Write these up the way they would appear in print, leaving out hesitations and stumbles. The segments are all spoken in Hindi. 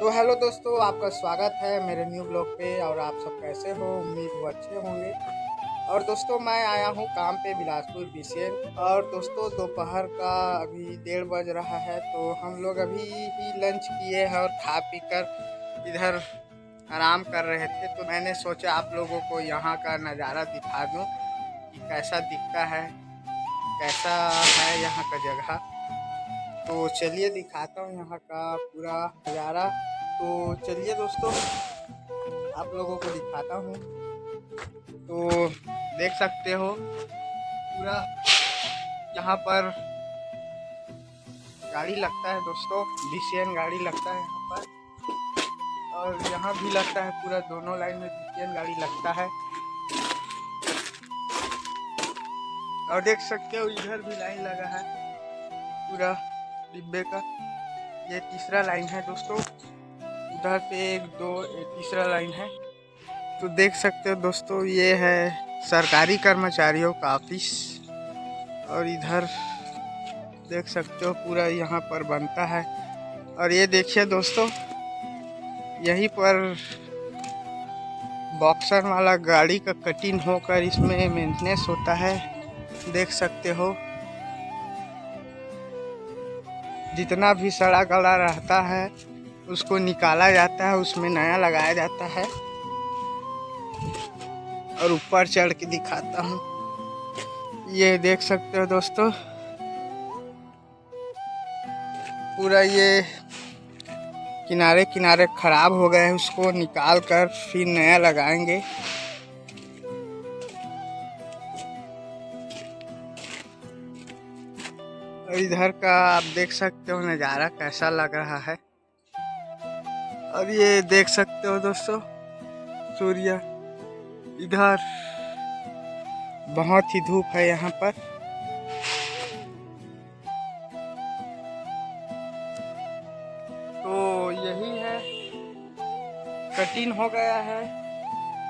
तो हेलो दोस्तों, आपका स्वागत है मेरे न्यू ब्लॉग पे। और आप सब कैसे हो? उम्मीद वो अच्छे होंगे। और दोस्तों, मैं आया हूँ काम पे बिलासपुर बीसीएन। और दोस्तों, दोपहर का अभी 1:30 बज रहा है। तो हम लोग अभी ही लंच किए हैं और खा पी कर इधर आराम कर रहे थे। तो मैंने सोचा आप लोगों को यहाँ का नज़ारा दिखा दूँ कि कैसा दिखता है, कैसा है यहाँ का जगह। तो चलिए दिखाता हूँ यहाँ का पूरा नज़ारा। तो चलिए दोस्तों, आप लोगों को दिखाता हूँ। तो देख सकते हो पूरा यहाँ पर गाड़ी लगता है दोस्तों, बीसीएन गाड़ी लगता है यहाँ पर। और यहाँ भी लगता है, पूरा दोनों लाइन में बीसीएन गाड़ी लगता है। और देख सकते हो इधर भी लाइन लगा है पूरा डिब्बे का। ये तीसरा लाइन है दोस्तों, उधर पे 1 2 तीसरा लाइन है। तो देख सकते हो दोस्तों, ये है सरकारी कर्मचारियों का ऑफिस। और इधर देख सकते हो पूरा यहाँ पर बनता है। और ये देखिए दोस्तों, यहीं पर बॉक्सर वाला गाड़ी का कटिंग होकर इसमें मेंटेनेंस होता है। देख सकते हो जितना भी सड़ा गला रहता है उसको निकाला जाता है, उसमें नया लगाया जाता है। और ऊपर चढ़ के दिखाता हूँ, ये देख सकते हो दोस्तों, पूरा ये किनारे किनारे खराब हो गए हैं, उसको निकाल कर फिर नया लगाएंगे। और इधर का आप देख सकते हो नज़ारा कैसा लग रहा है। और ये देख सकते हो दोस्तों, सूर्य इधर बहुत ही धूप है यहाँ पर। तो यही है, कटिंग हो गया है,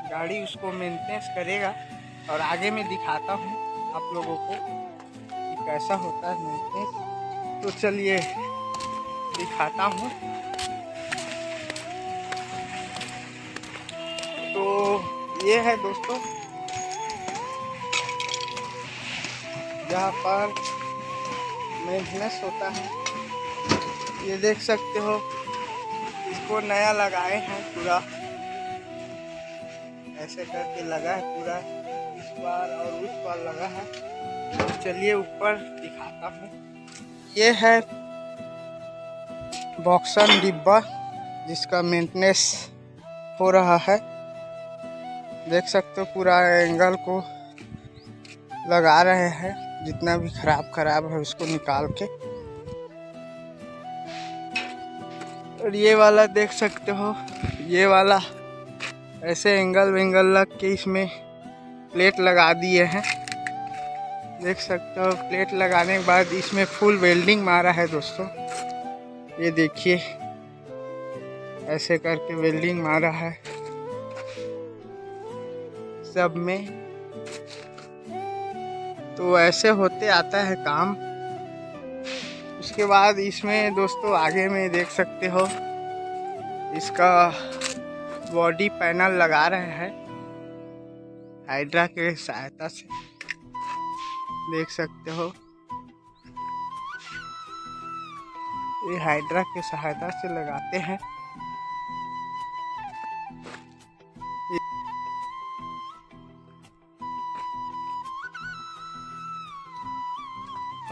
गाड़ी उसको मेंटेनेंस करेगा। और आगे में दिखाता हूँ आप लोगों को कि कैसा होता है मेंटेनेंस। तो चलिए दिखाता हूँ। तो ये है दोस्तों, जहाँ पर मेंटेनेंस होता है। ये देख सकते हो, इसको नया लगाए हैं पूरा, ऐसे करके लगा है पूरा, इस बार और उस बार लगा है। तो चलिए ऊपर दिखाता हूँ। ये है बॉक्सर डिब्बा जिसका मेंटेनेंस हो रहा है। देख सकते हो पूरा एंगल को लगा रहे हैं, जितना भी खराब है उसको निकाल के। और ये वाला देख सकते हो, ये वाला ऐसे एंगल लग के इसमें प्लेट लगा दिए हैं। देख सकते हो प्लेट लगाने के बाद इसमें फुल वेल्डिंग मारा है दोस्तों। ये देखिए ऐसे करके वेल्डिंग मारा है सब में। तो ऐसे होते आता है काम। उसके बाद इसमें दोस्तों आगे में देख सकते हो इसका बॉडी पैनल लगा रहे हैं हाइड्रा के सहायता से। देख सकते हो ये हाइड्रा के सहायता से लगाते हैं।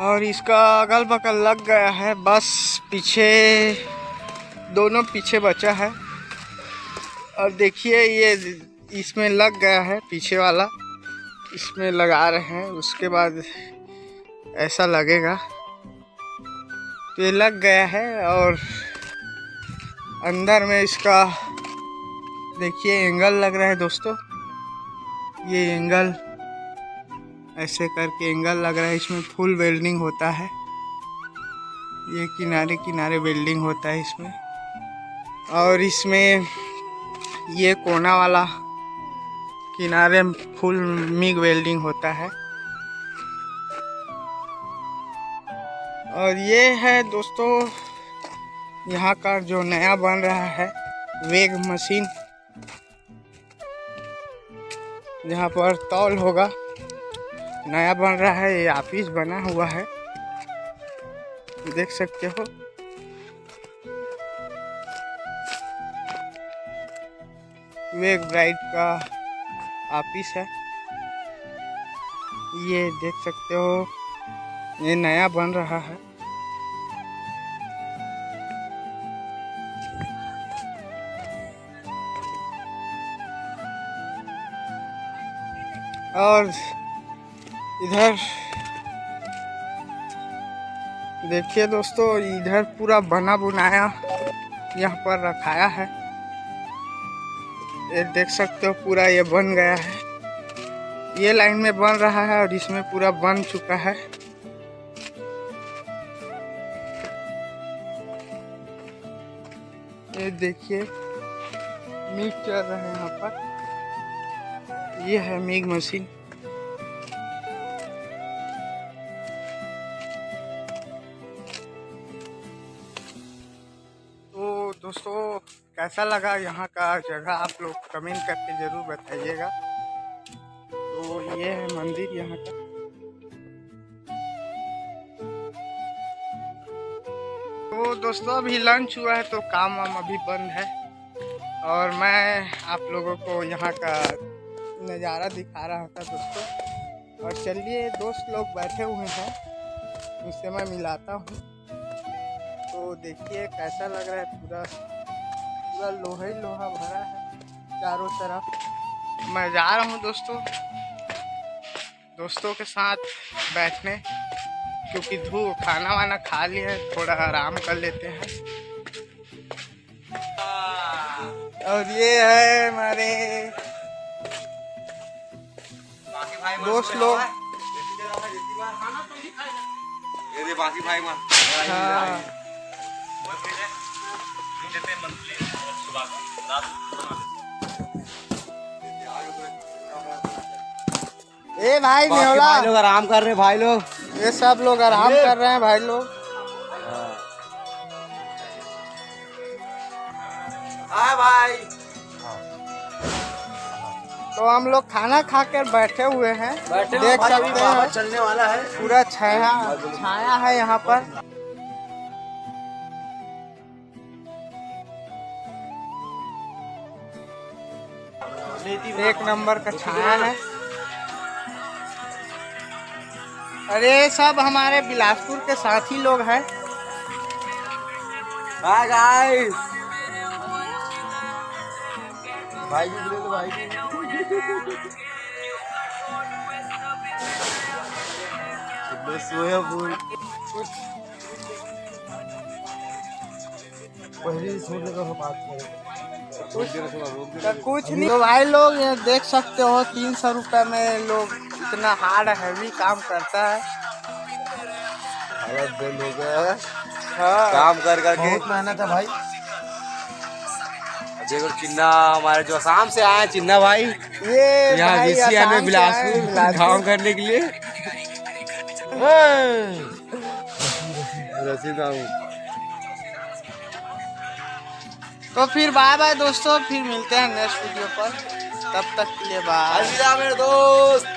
और इसका अगल बगल लग गया है, बस पीछे दोनों पीछे बचा है। और देखिए ये इसमें लग गया है, पीछे वाला इसमें लगा रहे हैं। उसके बाद ऐसा लगेगा। तो ये लग गया है। और अंदर में इसका देखिए एंगल लग रहा है दोस्तों, ये एंगल ऐसे करके एंगल लग रहा है। इसमें फुल वेल्डिंग होता है, ये किनारे किनारे वेल्डिंग होता है इसमें। और इसमें ये कोना वाला किनारे फुल मिग वेल्डिंग होता है। और ये है दोस्तों यहाँ का जो नया बन रहा है वेग मशीन, जहाँ पर तौल होगा, नया बन रहा है। ये ऑफिस बना हुआ है, देख सकते हो। वेग ब्राइट का ऑफिस है, ये देख सकते हो। ये नया बन रहा है। और इधर देखिए दोस्तों, इधर पूरा बना बुनाया यहाँ पर रखाया है। ये देख सकते हो, पूरा ये बन गया है। ये लाइन में बन रहा है और इसमें पूरा बन चुका है। ये देखिए मीग चल रहा है यहाँ पर। ये है मीग मशीन। तो दोस्तों, कैसा लगा यहाँ का जगह, आप लोग कमेंट करके ज़रूर बताइएगा। तो ये है मंदिर यहाँ का। तो दोस्तों, अभी लंच हुआ है तो काम वाम अभी बंद है, और मैं आप लोगों को यहाँ का नज़ारा दिखा रहा था दोस्तों। और चलिए, दोस्त लोग बैठे हुए हैं, उनसे मैं मिलाता हूँ। तो देखिए कैसा लग रहा है। पूरा पूरा लोहा ही लोहा भरा है चारों तरफ। मैं जा रहा हूँ दोस्तों के साथ बैठने, क्योंकि खाना वाना खा लिया है, थोड़ा आराम कर लेते हैं। और ये है हमारे दोस्त लोग। ये बाकी भाई हाँ। ए भाई नेवला, भाई लोग आराम कर रहे हैं, भाई लोग ये सब लोग आराम कर रहे हैं भाई लोग। हाँ भाई। तो हम लोग खाना खाकर बैठे हुए हैं, देख सकते हैं। चलने वाला है, पूरा छाया है यहाँ पर। एक नंबर का छाया है। अरे सब हमारे बिलासपुर के साथी लोग हैं। Bye guys. भाई भी बोले तो भाई भी। सोया बोल पहले सोने का बात करें। कुछ नहीं तो भाई लोग, ये देख सकते हो 300 रुपये में लोग इतना हार्ड हैवी काम करता है। हालत बंद हो गया है। हाँ। काम कर करके बहुत मेहनत है भाई। देखो चिन्ना, हमारे जो आसाम से आए हैं चिन्ना भाई, ये यहाँ भाई बीसीआर में आसाम से आए हैं, बिलासपुर काम करने के लिए। रसीद आऊं। तो फिर बाय बाय दोस्तों, फिर मिलते हैं नेक्स्ट वीडियो पर। तब तक के लिए बाय। अलविदा मेरे दोस्त।